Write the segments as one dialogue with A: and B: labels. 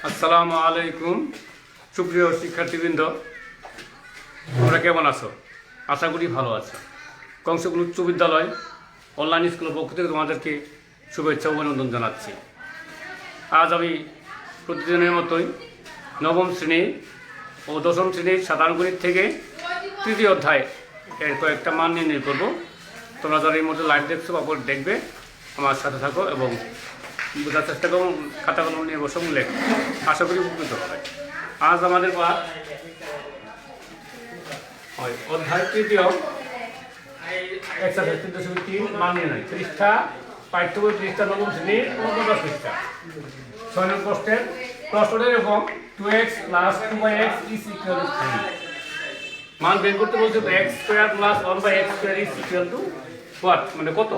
A: আসসালামু আলাইকুম সুপ্রিয় শিক্ষার্থীবৃন্দ, তোমরা কেমন আছো? আশা করি ভালো আছো। কংসকুল উচ্চ বিদ্যালয় অনলাইন স্কুলের পক্ষ থেকে তোমাদেরকে শুভেচ্ছা ও অভিনন্দন জানাচ্ছি। আজ আমি প্রতিদিনের মতোই নবম শ্রেণী ও দশম শ্রেণীর সাধারণ গণিত থেকে তৃতীয় অধ্যায় এর কয়েকটা মান নির্ণয় করব। তোমরা যারা এই মধ্যে লাইভ দেখছো বা পরে দেখবে, আমার সাথে থাকো এবং বোঝার চেষ্টা করো, খাতা কলম নিয়ে বসে লেখো। আশা করি উপকৃত হবে। আজ আমাদের পাঠ অধ্যায় তৃতীয় এক্সারসাইজ 3.3 মান নির্ণয়, পৃষ্ঠা পাঠ্য বই পৃষ্ঠা নবম শ্রেণীর 49 পৃষ্ঠা। 6 নং প্রশ্নের প্রশ্নটা এরকম 2x + 2x = 3। মান বের করতে বলছে x² + 1/x² what, মানে কত?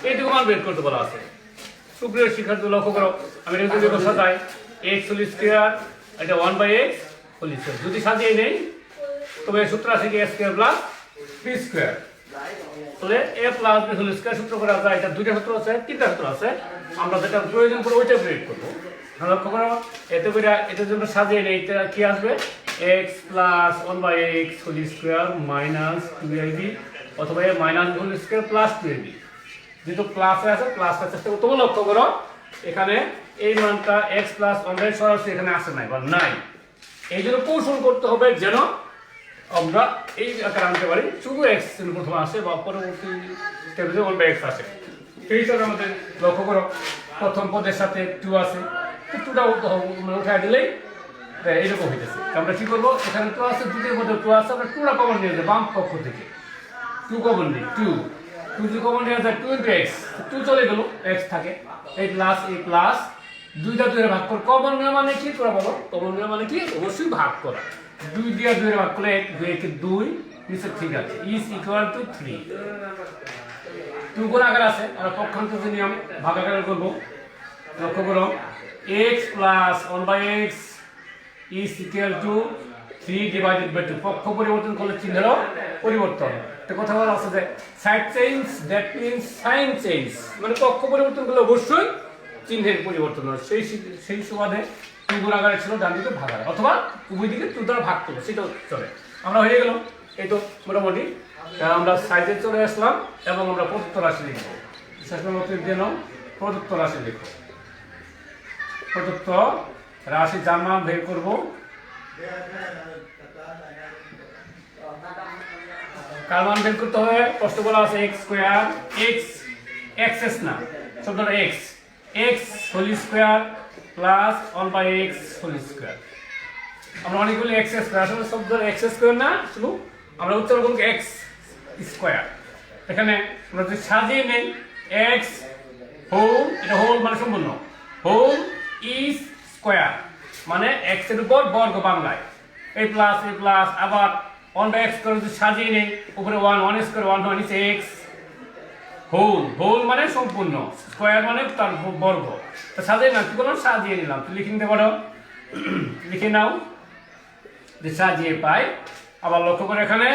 A: এইটুকু মান বের করতে বলা আছে। সুপ্রিয় শিক্ষার্থী লক্ষ্য করো, আমি এটা যদি সাজাই x² এটা 1/x²। যদি সাজিয়ে নেই তবে সূত্র আছে কি a² + b²। তাহলে a + b² সূত্র করা যায়। এটা দুইটা সূত্র আছে, তিনটা সূত্র আছে, আমরা যেটা প্রয়োজন পড়ে ওইটা প্রয়োগ করব। লক্ষ্য করো, এতে করে এটার জন্য সাজিয়ে নেই, এটা কি আসবে x + 1/x² - 2ab অথবা a - b² + 2ab। যেহেতু প্লাসে আছে, প্লাসটা চেষ্টা করতে হবে। লক্ষ্য করো, এখানে এই মানটা x + 1 সরাসরি এখানে আসে নাই বা নাই। এই জন্য কৌশল করতে হবে যেন আমরা এই আকারে আনতে পারি, শুধু x প্রথমে আসে বা পরবর্তী স্টেপে 1/x আসে। সেই হিসাবে আমাদের লক্ষ্য করো, প্রথম পদের সাথে 2 আছে, 2টা উঠায় দিলেই এইরকম হইতেছে। আমরা কি করবো, এখানে 2 আছে, দ্বিতীয় পদে 2 আছে, আমরা 2টা কমন নিয়ে যাবো বাম পক্ষ থেকে। 2 কমন নিই, 2 যদি কমন নেওয়া যায় 2 × x, 2 চলে গেল, x থাকে, এই প্লাস এই প্লাস, দুইটা 2 এর ভাগ কর। কমন নেওয়া মানে কি তোরা বলো? কমন নেওয়া মানে কি? অবশ্যই ভাগ করা। 2 দিয়ে 2 এর ভাগ করলে 2 × 2 নিচে ঠিক আছে, = 3। 2 গুণ আকার আছে, আমরা পক্ষান্তর নিয়ম ভাগাকার করব। লক্ষ্য করো, x + 1/x = 3/2। পক্ষ পরিবর্তন করলে চিহ্নেরও পরিবর্তন। একটা কথা বলা আছে যে side change that means sign change, মানে পক্ষ পরিবর্তন করলে অবশ্যই চিহ্নের পরিবর্তন হয়। সেই সুবাদে 2 গুণ আকারে ছিল, ডান দিকে ভাগ আকারে, অথবা উভয় দিকে 2 দ্বারা ভাগ করবো, সেটাও চলে। আমরা হয়ে গেল, এই তো মোটামুটি আমরা সাইডে চলে আসলাম এবং আমরা প্রদত্ত রাশি লিখবো। দিয়ে নাও, প্রদত্ত রাশি লিখবো। প্রদত্ত রাশি যার মান বের করবো, কার মান বের করতে হবে? প্রশ্ন বলা আছে x², x না, শব্দটা x² + 1/x²। আমরা অনেকগুলো x² আসলে শব্দটা x² না, শুধু আমরা উচ্চারণ করব x²। এখানে আমরা যদি সাজিয়ে নেই x হোল, এটা হোল মানে সম্পূর্ণ, হোল ইজ স্কয়ার মানে x এর উপর বর্গ বাংলায়, এই প্লাস এই প্লাস, আবার 1/x করে যদি সাজিয়ে নেই, উপরে 1² 1 নিচে x, হোল, হোল মানে সম্পূর্ণ, স্কয়ার মানে তার বর্গ। তো সাজিয়ে না, কি করলাম? সাজিয়ে নিলাম। তো লিখে নিতে পারো, লিখে নাও যে সাজিয়ে পাই। আবার লক্ষ্য করে, এখানে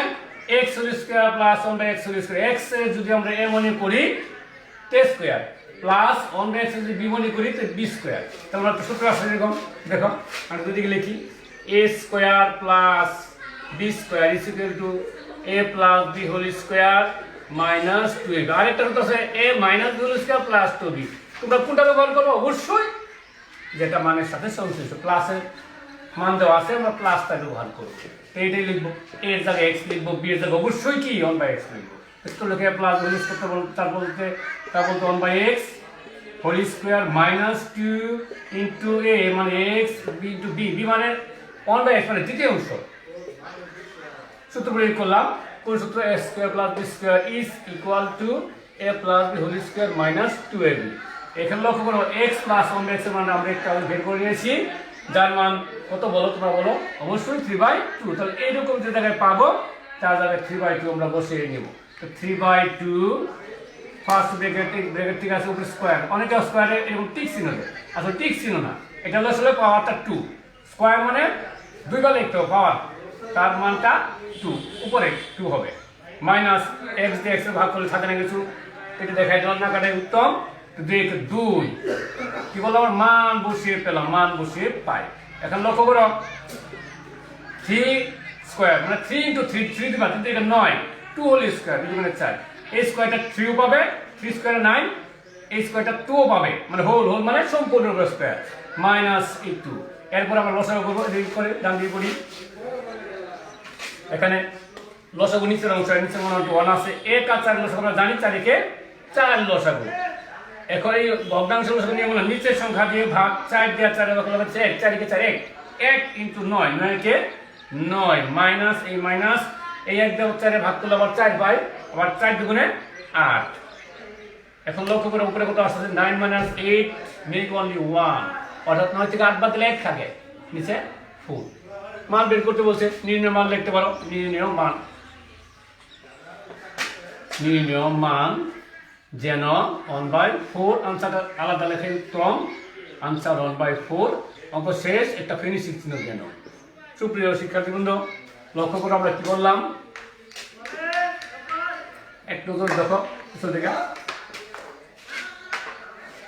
A: x² + 1/x², x এর যদি আমরা a মনে করি a² প্লাস 1/x যদি b মনে করি তো b²। তাহলে আমরা সূত্র আছে এরকম, দেখো আমি দুদিকে লিখি, a² + b² = a + b² - 2ab। আরেকটা সূত্র আছে a - b² + 2b। তোমরা কোনটা ব্যবহার করবে? অবশ্যই যেটা মানের সাথে সংশ্লিষ্ট, প্লাসের মান দেওয়া আছে, আমরা প্লাসটা ব্যবহার করব। এইটাই লিখবো, a এর জায়গায় x লিখবো, b এর জায়গায় অবশ্যই কি 1/x লিখবো। তো লিখে প্লাস গুণিত করতে বলতে তার বলতে 1/x² - 2 * a মানে x, b * b, b মানে 1/x মানে তৃতীয় অংশ। সূত্র প্রয়োগ করলাম, কোন সূত্র? a² + b² = a + b² - 2ab। এখানে লক্ষ্য করো, x + 1/x এর মান আমরা একটা বের করে নিয়েছি, যার মান কত বলো তোমরা বলো? অবশ্যই 3/2। তাহলে এইরকম যে জায়গায় পাবো তার জায়গায় 3/2 আমরা বসিয়ে নেব। তো 3/2 ফার্স্ট ব্র্যাকেট ঠিক আছে, উপরে স্কয়ার, অনেকে স্কয়ারে এরকম টিক চিহ্ন দেয়, আসলে টিক চিহ্ন না, এটা হলো আসলে পাওয়ারটা 2। স্কয়ার মানে দুইবার লিখতে হবে, পাওয়ার তার মানটা 2, উপরে 2 হবে, মাইনাস x দিয়ে x এর ভাগ করলে থাকে না কিছু, এটা দেখাই দিলাম না, কাটাই উত্তম। 2 2 কি বললাম মান বসিয়ে পেলাম, মান বসিয়ে পাই। এখন লক্ষ্য করো 3 স্কয়ার মানে 3 ইনটু 3 3 দিবা কিন্তু এটা 9 2 হোল স্কয়ার 2 মানে 4 এই স্কয়ারটা 3 পাবে 3 স্কয়ার 9 এই স্কয়ারটা 2 পাবে মানে হোল হোল মানে সম্পূর্ণ স্কয়ার মাইনাস এই 2। এরপর আমরা লসাগু করব, এই করে ডান দিকে করি। এখানে লসাগু নিচের অংশ নিচের মান 1 আছে, 1 আর 4 লসাগু আমরা জানি 4 কে 4 লসাগু। এখন এই ভগ্নাংশ লসাগু নিয়ে আমরা নিচের সংখ্যা দিয়ে ভাগ 4 দিয়ে 4 এর ভাগ করলে 1 4 কে 4 1 1 ইনটু 9 9 কে 9 মাইনাস এই মাইনাস এই 1 দিয়ে 4 এ ভাগ করলে আবার 4 পাই, আবার 4 দুগুণে 8। এখন লক্ষ্য করে উপরে কত আসছে 9 minus 8 মেক অনলি 1 অর্থাৎ 9 থেকে 8 বাদ দিলে 1 থাকে, নিচে 4। মান বের করতে বলছে, নির্ণয় মান লিখতে পারো, নির্ণয় মান যেন 1/4 আনসারটা আলাদা লেখে উত্তম, আনসার 1/4 অঙ্ক শেষ, একটা ফিনিশিং চিহ্ন যেন। সুপ্রিয় শিক্ষার্থীবৃন্দ লক্ষ্য করে আমরা কি বললাম একটু করে দেখো পিছন থেকে।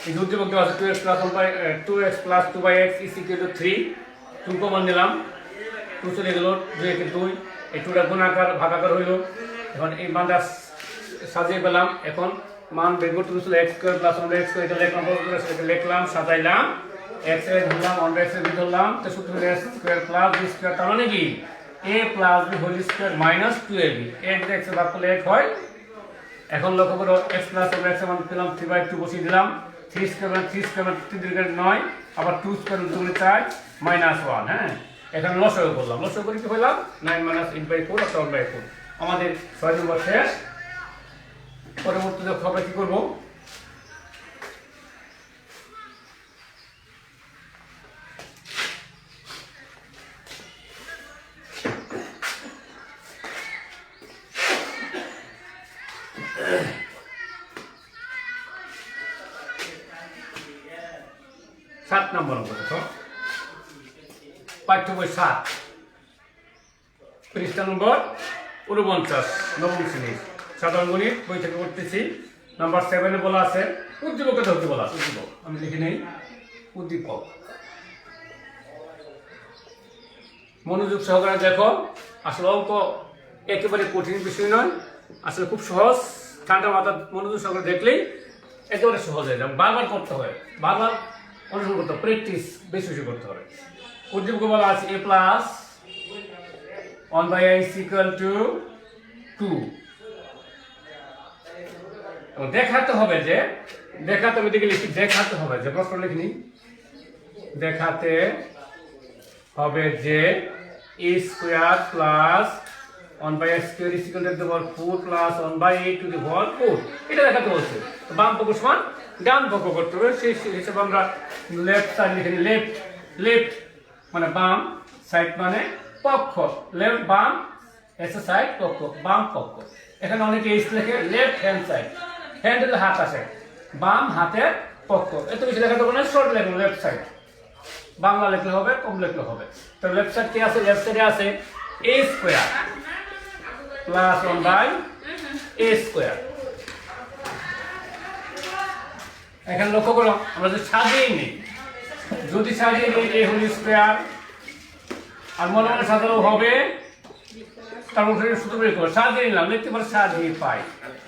A: এই দুটি বলতে আছে 2x plus 2y(x) is equal to 3 2 common নিলাম, 2 চলে গেল 2 একে 2 এই 2টা গুণাকার ভাগাকার হইল। এখন এই মানটা সাজিয়ে পেলাম। এখন মান বের করতে হচ্ছে x² plus 1x² এটা লিখলাম, এটা লিখলাম সাজাইলাম, x এর ধরলাম 1x এর ধরলাম, তো সূত্র x² plus b² তার মানে কি a plus b whole square minus 2ab a দিয়ে x এর ভাগ করলে 1 হয়। এখন লক্ষ্য করো x plus 1x এর মান পেলাম 3/2 বসিয়ে দিলাম, 3 স্কয়ার 3 দিকে 9 আবার 2 স্কয়ার 2 4 মাইনাস 1। হ্যাঁ এখানে লসাগু করলাম, লসাগু করে কি পেলাম 9 minus 8/4 অর্থাৎ 1/4। আমাদের 6 নম্বর শেষ। পরবর্তীতে আমরা কি করব সাত নম্বর অঙ্ক দেখো, পাঠ্য বই 7 পৃষ্ঠা নম্বর 49 নবম শ্রেণীর সাধারণ গণিত বই থেকে করতেছি। নাম্বার 7 এ বলা আছে উদ্দীপকে ধরতে বলা আছে, উদ্দীপক আমি লিখে নেই উদ্দীপক। মনোযোগ সহকারে দেখো, আসলে অঙ্ক একেবারে কঠিন বিষয় নয়, আসলে খুব সহজ, ঠান্ডা মাথা মনোযোগ সহকারে দেখলেই একেবারে সহজ হয়ে যাবে। বারবার করতে হবে, বারবার অনুসরণ করতে হবে, প্র্যাকটিস বেশি বেশি করতে হবে। উদ্দীপকে বলা আছে a plus 1/i is equal to 2। দেখাতে হবে যে দেখাতে হবে দিকে লিখি, দেখাতে হবে যে প্রশ্ন লিখিনি, দেখাতে হবে যে a square plus 1/i square is equal to the power 4 plus 1/8 to the power 4 এটা দেখাতে বলছে। বাম পক্ষ সমান ডান পক্ষ করতে হবে, সেই হিসেবে আমরা লেফট সাইড লিখে নিই, লেফট মানে বাম, সাইড মানে পক্ষ, লেফট বাম এস সাইড পক্ষ, বাম পক্ষ। এখানে অনেকে এইচ লেখে লেফট হ্যান্ড সাইড, হ্যান্ড হলে হাত আসে, বাম হাতের পক্ষ, এত বেশি লেখাতে হবে না, শর্ট লেখো লেফট সাইড, বাংলা লিখলে হবে কম লিখলে হবে। তো লেফট সাইড কি আছে, লেফট সাইডে আছে a square plus 1/a square. এখানে লক্ষ্য করো আমরা যদি সাজিয়ে নিই, যদি সাজিয়ে নিই a হোল স্কয়ার আর মনে মনে সাজানো হবে, তারপর সূত্র বের করো, সাজিয়ে নিলাম, লিখতে পারো সাজিয়ে পাই,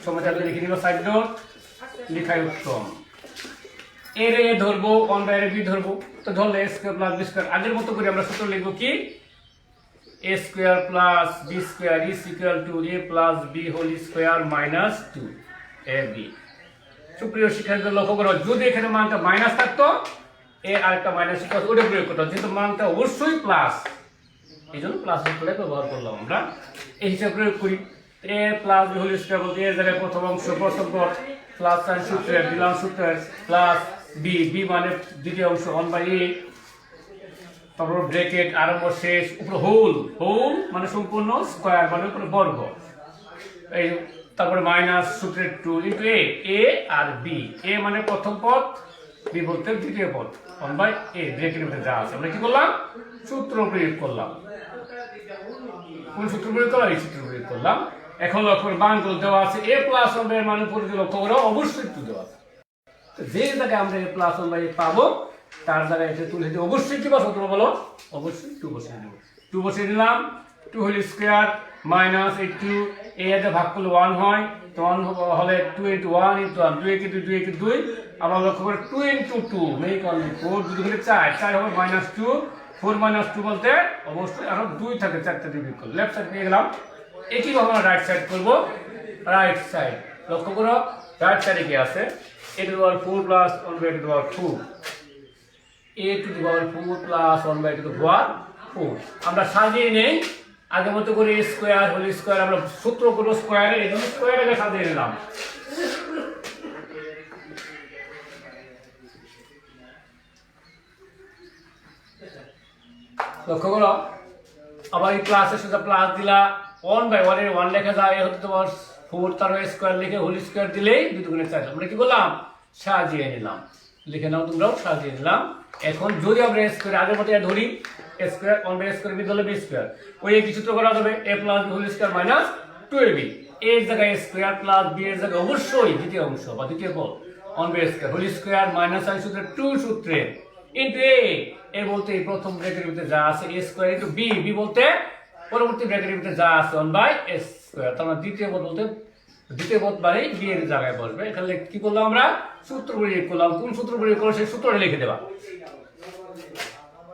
A: সময়টা লিখে নিব সাইড নোট, লেখাই উত্তম। এর এ ধরবো 1/a বি ধরবো, তো ধরলে a square plus b square, আগের মতো করে আমরা সূত্র লিখবো কি a square plus b square is equal to a plus b whole square minus 2ab। সুপ্রিয় শিক্ষার্থীদের লক্ষ্য করো, যদি এখানে মানটা মাইনাস থাকতো এ আরেকটা মাইনাস থাকতো ওটা প্রয়োগ করতে, যেহেতু মানটা অবশ্যই প্লাস এই জন্য প্লাস সূত্রটা ব্যবহার করলাম আমরা, এই হিসাবে প্রয়োগ করি। a plus b whole square বলতে এর জায়গায় প্রথম অংশ প্রথম পদ প্লাস সাইন সূত্রে দিলাম সূত্রে প্লাস b b মানে দ্বিতীয় অংশ 1/a, তারপর ব্র্যাকেট আরম্ভ শেষ, উপরে হোল, হোল মানে সম্পূর্ণ, স্কয়ার মানে উপরে বর্গ, এই তারপরে মাইনাস সূত্রের 2 ইনটু a আর b, a মানে প্রথম পদ, b বলতে দ্বিতীয় পদ, 1/a ব্র্যাকেটের মধ্যে যা আছে আমরা কি করলাম সূত্র প্রয়োগ করলাম। কোন সূত্র প্রয়োগ করলাম, এই সূত্র প্রয়োগ করলাম। এখন লক্ষ্য করে বামগুলো দেওয়া আছে a প্লাস 1 এর মানে উপরে লক্ষ্য করো অবশ্যই 2 দেওয়া আছে, যে জায়গায় আমরা a প্লাস 1 বাই a পাবো তার জায়গায় এটা তুলে দিয়ে অবশ্যই কি বসাবো তোমরা বলো, অবশ্যই 2 বসিয়ে দেবো। 2 বসিয়ে দিলাম, 2 হোল স্কয়ার মাইনাস এই 2 a এর ভাগ করলে 1 হয়, তো 1 হলে 2 * 1 * 1 2 একে 2 2 একে 2, আবার লক্ষ্য করে 2 * 2 মেক অনলি 4 2 গুণে 4 4 হবে -2 4 - 2 বলতে অবশ্যই আরো 2 থাকে, 4টা দিয়ে বিয়োগ করলে লেফট সাইড পেয়ে গেলাম। একইভাবে আমরা রাইট সাইড করব, রাইট সাইড লক্ষ্য করো রাইট সাইডে কি আছে a to the power 4 plus 1 by 2 to the power 4 a to the power 4 plus 1 by 2 to the power 4 আমরা সাজিয়ে নেই আগের মতো করে a স্কয়ার হোল স্কয়ার আমরা সূত্র করব স্কয়ারের, এই জন্য স্কয়ারে সাজিয়ে নিলাম। লক্ষ্য করো আবার এই প্লাসের সাথে প্লাস দিলা 1 by 1 এর 1 লেখা যায় হতে তোমার 4 তার স্কয়ার লিখে হোল স্কয়ার দিলেই 2 গুণে 4 আমরা কি করলাম সাজিয়ে নিলাম। লিখে নাও তোমরাও সাজিয়ে নিলাম। এখন যদি আমরা স্কয়ার আগের মতো ধরি স্কয়ার 1 বাই স্কয়ার বিদ হলে b স্কয়ার, ওই একই সূত্র করা যাবে a plus b whole square minus 2ab, a এর জায়গায় স্কয়ার প্লাস b এর জায়গায় অবশ্যই দ্বিতীয় অংশ বা দ্বিতীয় পদ 1 by square whole square minus sin সূত্রে 2 সূত্রে ইনটু a বলতে এই প্রথম ব্র্যাকেটের ভিতরে যা আছে a স্কয়ার ইনটু b বলতে পরবর্তী ব্র্যাকেটের ভিতরে যা আছে 1 বাই s স্কয়ার, তার মানে দ্বিতীয় পদ বলতে দ্বিতীয় পদ মানে b এর জায়গায় বসবে। এখানে কি করলাম আমরা সূত্র প্রয়োগ করলাম, কোন সূত্র প্রয়োগ করব সেই সূত্রটা লিখে দেবা।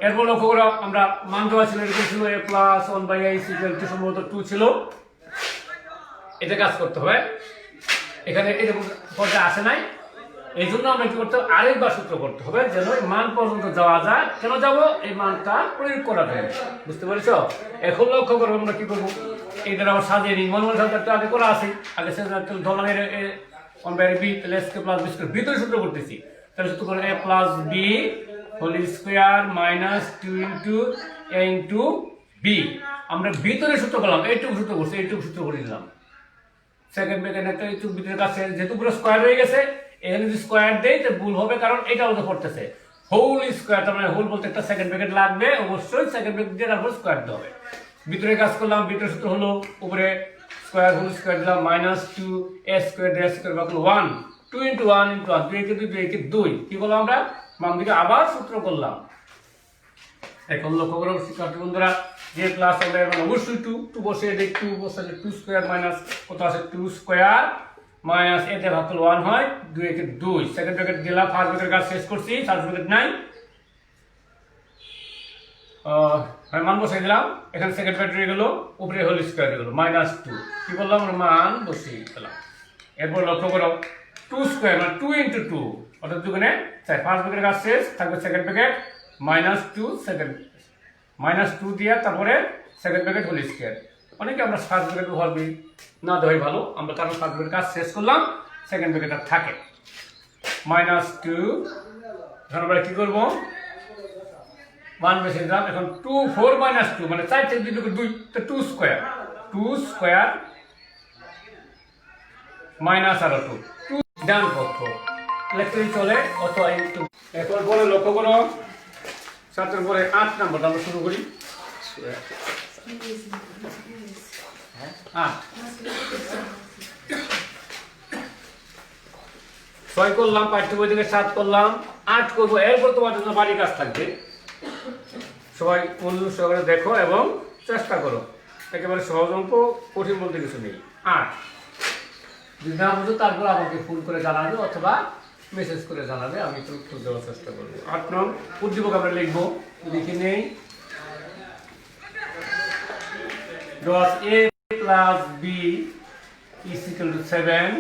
A: এরপর লক্ষ্য করো আমরা মান দেওয়া ছিল এরকম ছিল a plus 1 by a equal to সম্ভবত 2 ছিল, এটা কাজ করতে হবে। এখানে এরকম পর্যায়ে আসে নাই, এই জন্য আমরা কি করতে হবে আরেকবার সূত্র করতে হবে যেন এই মান পর্যন্ত যাওয়া যায়। কেন যাব এই মানটা প্রয়োগ করা যায়, বুঝতে পেরেছো? এখন লক্ষ্য করো আমরা কি করবো এটা আবার সাজিয়ে নিই, মনে মনে সাজাতে আগে করা আছে আগে সে ধরনের 1 by b plus k plus b square ভিতরে সূত্র করতেছি, তাহলে সূত্র করে a plus b whole square minus 2 into a into b। আমরা ভিতরে সূত্র করলাম, এইটুকু সূত্র করছি, এইটুকু সূত্র করে দিলাম। সেকেন্ড ব্র্যাকেট একটা এইটুকু ভিতরে কাছে যেহেতু পুরো স্কয়ার হয়ে গেছে, এখানে যদি স্কয়ার দেই তো ভুল হবে কারণ এটা আলাদা পড়তেছে হোল স্কয়ার, তার মানে হোল বলতে একটা সেকেন্ড ব্র্যাকেট লাগবে, অবশ্যই সেকেন্ড ব্র্যাকেট দিয়ে তারপর স্কয়ার দিতে হবে। ভিতরে কাজ করলাম, ভিতরে সূত্র হলো উপরে স্কয়ার হোল স্কয়ার দিলাম minus 2 a square d square বাকি 1 2 ইনটু 1 ইনটু 1 2 একে 2 2 একে 2 কি করলাম আমরা বাম দিকে আবার সূত্র করলাম। এখন লক্ষ্য করো শিক্ষার্থী বন্ধুরা যে প্লাস হবে মানে অবশ্যই 2 2 বসিয়ে দেই, 2 বসালে 2 স্কয়ার মাইনাস কত আছে 2 স্কয়ার মাইনাস a তে ভাগ করলে 1 হয় 2 একে 2 সেকেন্ড ব্র্যাকেট দিলাম, ফার্স্ট ব্র্যাকেটের কাজ শেষ করছি, থার্ড ব্র্যাকেট নাই মান বসাই দিলাম। এখানে সেকেন্ড ব্র্যাকেট রয়ে গেল, উপরে হোল স্কয়ার হয়ে গেল মাইনাস 2 কি বললাম আমরা মান বসিয়ে দিলাম। এরপর লক্ষ্য করো 2 স্কয়ার মানে 2 ইনটু 2 অর্থাৎ দুগুণে 4, ফার্স্ট ব্র্যাকেটের কাজ শেষ, থাকবে second bracket minus 2 second minus 2 দিয়া তারপরে সেকেন্ড ব্র্যাকেট হোল স্কয়ার। অনেকে আমরা ফার্স্ট ব্র্যাকেট ব্যবহার করি না, দেওয়াই ভালো আমরা, কারণ ফার্স্ট ব্র্যাকেট কাজ শেষ করলাম সেকেন্ড ব্র্যাকেট আর থাকে মাইনাস 2। এখন আমরা কি করব মান বেশি দিলাম, এখন 2 4 মাইনাস 2 মানে 4 থেকে 2 2 তো 2 স্কয়ার মাইনাস আর 2 2 ডান পক্ষ লেখতেই চলে অথবা একটু। এরপর পরে লক্ষ্য করো 7 এর পরে 8 নাম্বার আমরা শুরু করি। 6 করলাম, পাঠ্য বই থেকে 7 করলাম, 8 করবো। এরপর তোমার জন্য বাড়ি কাজ থাকবে, সবাই মনোযোগ সহকারে দেখো এবং চেষ্টা করো, একেবারে সহজ অঙ্ক, কঠিন বলতে কিছু নেই। 8 যদি না বুঝো তারপর আমাকে ফোন করে জানাবে অথবা মেসেজ করে জানাবে, আমি একটু উত্তর দেওয়ার চেষ্টা করবো। 8 নং উদ্দীপক আমরা লিখবো, লিখে নেই dot a plus b is equal to 7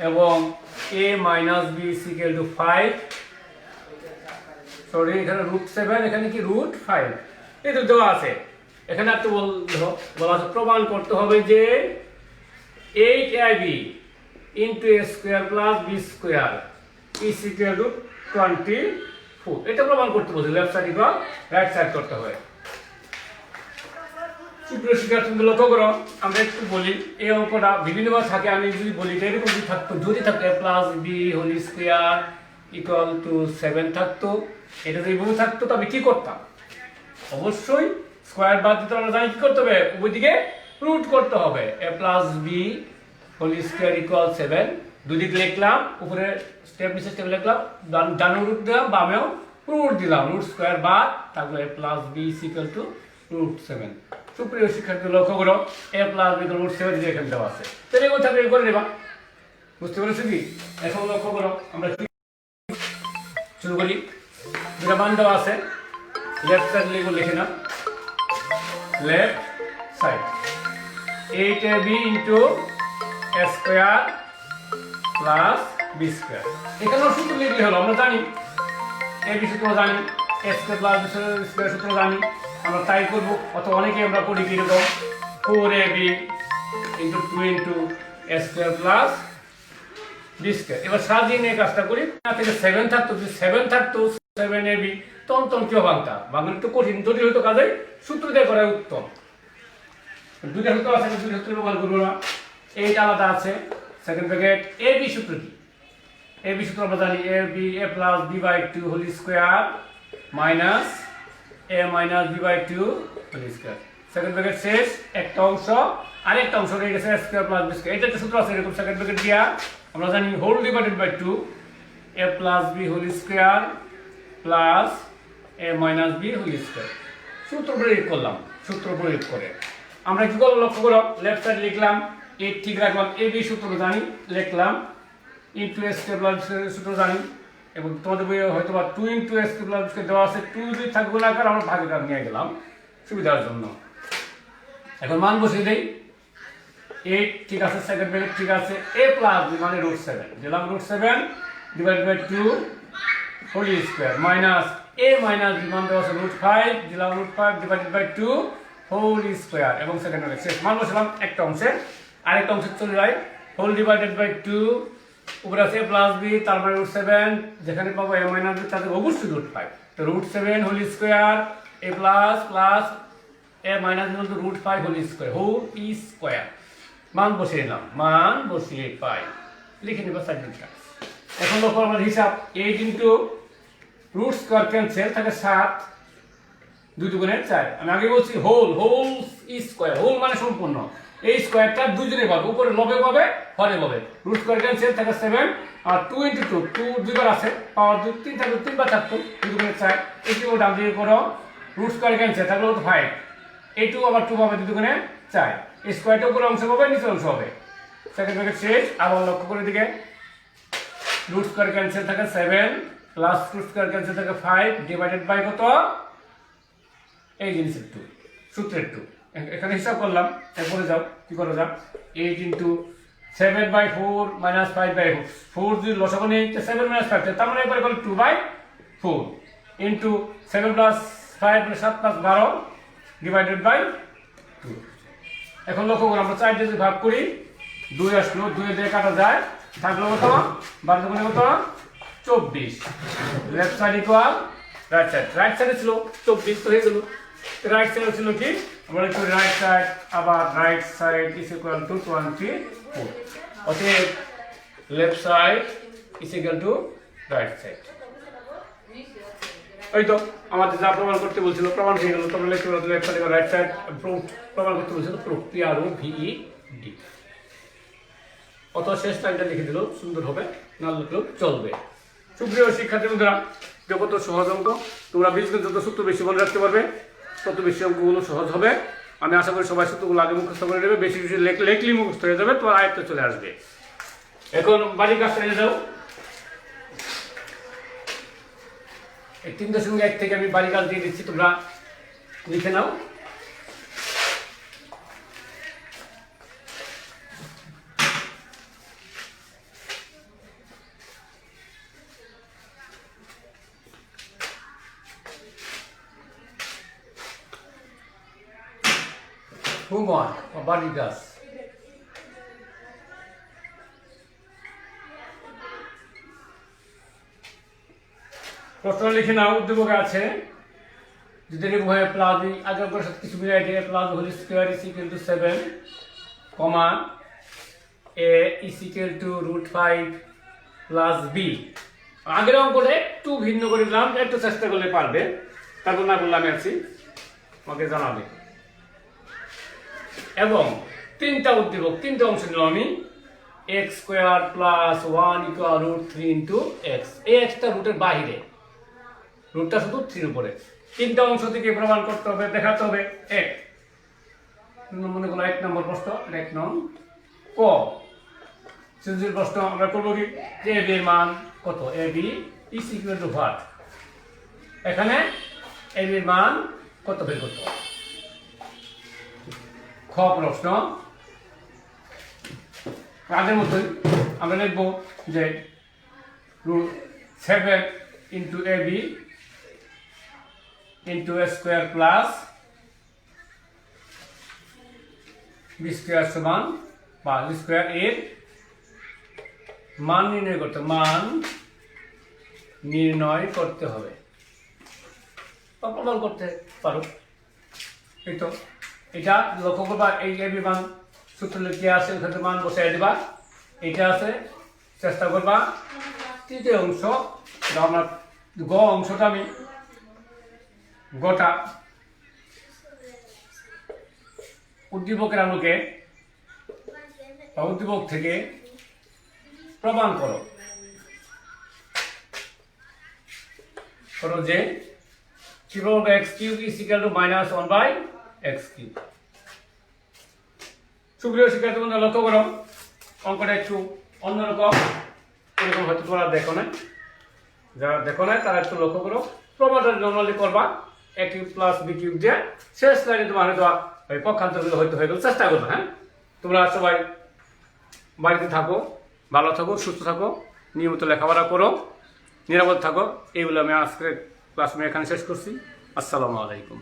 A: এবং a minus b is equal to 5, sorry এখানে √7 এখানে কি √5 এই তো দেওয়া আছে। এখানে একটু বলা আছে প্রমাণ করতে হবে যে 8ab into a square plus b square is equal two 24, এটা প্রমাণ করতে বলছে। লেফট সাইড বা রাইট সাইড করতে হবে। সুপ্রিয় শিক্ষার্থী লক্ষ্য করো আমরা একটু বলি এই অঙ্কটা বিভিন্নভাবে থাকে, আমি যদি বলি এরকম থাকতো যদি থাকতো a plus b whole square equal to 7 থাকতো, এটা যদি এইভাবে থাকতো তো আমি কি করতাম অবশ্যই স্কয়ার বাদ দিতে আমরা জানি কি করতে হবে উভয় দিকে রুট করতে হবে। a plus b whole square equal 7 দুদিক লিখলাম, উপরে স্টেপ নিচে স্টেপ লিখলাম, ডানে রুট দিলাম, বামেও রুট দিলাম, রুট স্কোয়ার বা থাকলো a plus B equal to √7। সুপ্রিয় শিক্ষার্থী লক্ষ্য করো, a প্লাস বি √7 দিয়ে এখানে দেওয়া আছে। তো এগুলো থাকলে করে নেবা, বুঝতে পেরেছো কি? এখন লক্ষ্য করো, আমরা শুরু করি। যেটা মান দেওয়া আছে, লেফট সাইড লিখে নাও, left side 8ab into a square plus B square. এখানেও সূত্র লিখলে হলো, আমরা জানি এ বি সূত্র জানি, a square plus B square সূত্র জানি, আমরা তাই করবো। অথবা অনেকে আমরা করি কিরকম 4ab into 2 into a square plus B square. এবার সাজিয়ে নিয়ে কাজটা করি, না থেকে 7 থাকতো, যদি 7 থাকতো 7ab, তখন কেউ বাংলা একটু কঠিন, জটিল হইতো, কাজে সূত্র দিয়ে করা উত্তম। দুইটা সূত্র আছে, দুইটা সূত্র ব্যবহার করবো না, এইটা আলাদা আছে। সেকেন্ড ব্র্যাকেট এ বি সূত্র কি? এ বি সূত্র আমরা জানি, a plus B by 2 whole square minus a minus B by 2 whole square. Second bracket শেষ, একটা অংশ আরেকটা অংশ রয়ে গেছে স্কোয়ার প্লাস বি স্কোয়ার। এটা একটা সূত্র আছে এরকম, সেকেন্ড ব্র্যাকেট দিয়া আমরা জানি whole divided by 2 a plus B whole square plus a minus B whole square. সূত্র প্রয়োগ করলাম, সূত্র প্রয়োগ করে আমরা কি করলাম লক্ষ্য করো, লেফট সাইড লিখলাম, এ ঠিক রাখলাম, এ বি সূত্র জানি লিখলাম, ইন্টু এ স্কোয়ার প্লাস সূত্র জানি, এবং তোমাদের বইয়ে হয়তো বা 2 ইন্টু এ স্কোয়ার প্লাস দেওয়া আছে, 2 যদি থাকবে না কারণ আমরা ভাগে নিয়ে গেলাম সুবিধার জন্য। এখন মান বসিয়ে দেই, 8 ঠিক আছে, সেকেন্ড ব্র্যাকেট ঠিক আছে, a প্লাস বি মানে √7 দিলাম, √7 divided by 2 whole square minus a minus B মান দেওয়া আছে √5 দিলাম, √5 ডিভাইডেড বাই 2 হোল স্কোয়ার, এবং সেকেন্ড ব্র্যাকেট শেষ। মান বসালাম একটা অংশে, আরেকটা অংশে চলে যায়, হোল ডিভাইডেড বাই 2 উপরে আছে প্লাস বি, তারপরে √7 যেখানে পাবো a মাইনাস বি তাদের অবশ্যই √5, তো √7 whole square a plus plus a minus B √5 whole square whole square. মান বসিয়ে নিলাম, মান বসিয়ে পাই, লিখে নিব সাইডটা। এখন লক্ষ্য আমাদের হিসাব, 8 ইন্টু রুট স্কোয়ার ক্যান্সেল থাকে 7, 2 দুগুণে 4। আমি আগে বলছি হোল হোল স্কোয়ার, হোল মানে সম্পূর্ণ, এই স্কোয়ারটা দুজনে পাবে, উপরে লবে পাবে, হরে পাবে। রুট স্কোয়ার ক্যান্সেল থাকে 7, আর 2 ইন্টু 2 2 দুইবার আছে, পাওয়ার 2 3 থাকবে, 3 বার থাকতো, 2 দুগুণে 4। এই টু ডান দিকে করো, রুট স্কোয়ার ক্যান্সেল থাকলো 5, এই 2 আবার 2 পাবে, 2 দুগুণে 4, এই স্কোয়ারটা উপরে অংশ পাবে, নিচের অংশ হবে। সেকেন্ড ব্র্যাকেট শেষ, আবার লক্ষ্য করে দিকে, রুট স্কোয়ার ক্যান্সেল থাকে 7 প্লাস রুট স্কোয়ার ক্যান্সেল থাকে 5 ডিভাইডেড বাই কত, এই জিনিসের 2, সূত্রের 2। এখানে হিসাব করলাম, এরপরে যাও কি করা যাক, 8 ইন্টু 7/4 মাইনাস 5/4, যদি লসাগু নেই 7 মাইনাস 5, তার মানে এবারে করলে 2/4 ইন্টু 7 প্লাস 5 মানে 7 প্লাস 12 ডিভাইডেড বাই 2। এখন লক্ষ্য করো, আমরা 4 দিয়ে যদি ভাগ করি 2 আসলো, 2 দিয়ে কাটা যায়, থাকলো কত, 12 দুগুণে কত 24, left side equal right side, right সাইডে ছিল 24 তো হয়ে গেল, রাইট সাইডে ছিল কি, আমরা একটু রাইট সাইড, আবার right side is equal two 24, অতএব left side is equal two right side. ওই তো আমাদের যা প্রমাণ করতে বলছিল প্রমাণ হয়ে গেল, তোমরা লিখতে পারো লেফট সাইড রাইট সাইড প্রমাণ করতে বলছিল, প্রুফ PROVED। অত শেষ লাইনটা লিখে দিলেও সুন্দর হবে, না লিখলেও চলবে। সুপ্রিয় শিক্ষার্থী বন্ধুরা, যত সহজ অঙ্ক, তোমরা বীজগণিত যত সূত্র বেশি মনে রাখতে পারবে তত বেশি অঙ্কগুলো সহজ হবে। আমি আশা করি সবাই সূত্রগুলো আগে মুখস্থ করে নেবে, বেশি বেশি লেখলি মুখস্থ হয়ে যাবে, তোমার আয়ত্তে চলে আসবে। এখন বাড়ির কাজটা নিয়ে যাও, এই 3.1 থেকে আমি বাড়ির কাজ দিয়ে দিচ্ছি, তোমরা লিখে নাও। হোমওয়ার্ক বা বাড়ির কাজ, প্রশ্ন লিখে নাও। উদ্দীপকে আছে যদি এরকম হয় প্লাস বি, আগে সাথে কিছু মিলাই দিয়ে plus whole square is equal to 7, কমা a is equal to √5 plus B. আগের অঙ্কটা একটু ভিন্ন করে দিলাম, একটু চেষ্টা করলে পারবে, তারপর না বললাম আছি আমাকে জানাবে। এবং 3টা উদ্দীপক, 3টে অংশ নিলাম আমি, x square plus 1 equal √3 into x। এই xটা রুটের বাইরে, রুটটা শুধু 3 এর উপরে। তিনটা অংশ থেকে প্রমাণ করতে হবে, দেখাতে হবে। এক মনে করো 1 নম্বর প্রশ্ন, 1 নং ক সৃজনশীল প্রশ্ন আমরা করব কি, যে a b এর মান কত, a b is equal two what. এখানে a b এর মান কত বের করতে হবে। খ প্রশ্ন আগের মতোই আমরা লিখব যে 7 into a b into a square plus b square সমান বা b স্কয়ার এর মান নির্ণয় করতে হবে বা প্রমাণ করতে পারো। এই তো এটা লক্ষ্য করবা, এই a b মান সূত্র লিখে আছে, ওখানে মান বসাই দিবা। এটা আছে, চেষ্টা করবা তৃতীয় অংশ, আমরা গ অংশটা আমি গোটা উদ্দীপকের আলোকে বা উদ্দীপক থেকে প্রমাণ করো যে কিভাবে x cube is equal two -1/x cube. সুপ্রিয় শিক্ষার্থী বন্ধুরা লক্ষ্য করো, অঙ্কটা একটু অন্যরকম, এরকম হয়তো তোমরা দেখো না, যারা দেখো না তারা একটু লক্ষ্য করো। প্রমাণটা নর্মালি করবা a cube plus b cube দিয়ে, শেষ লাইনে তোমার হয়তো ওই পক্ষান্তরগুলো হয়তো হয়ে গেল। চেষ্টা করবে, হ্যাঁ। তোমরা সবাই বাড়িতে থাকো, ভালো থাকো, সুস্থ থাকো, নিয়মিত লেখাপড়া করো, নিরাপদ থাকো। এইগুলো আমি আজকের ক্লাস এখানে শেষ করছি। আসসালামু আলাইকুম।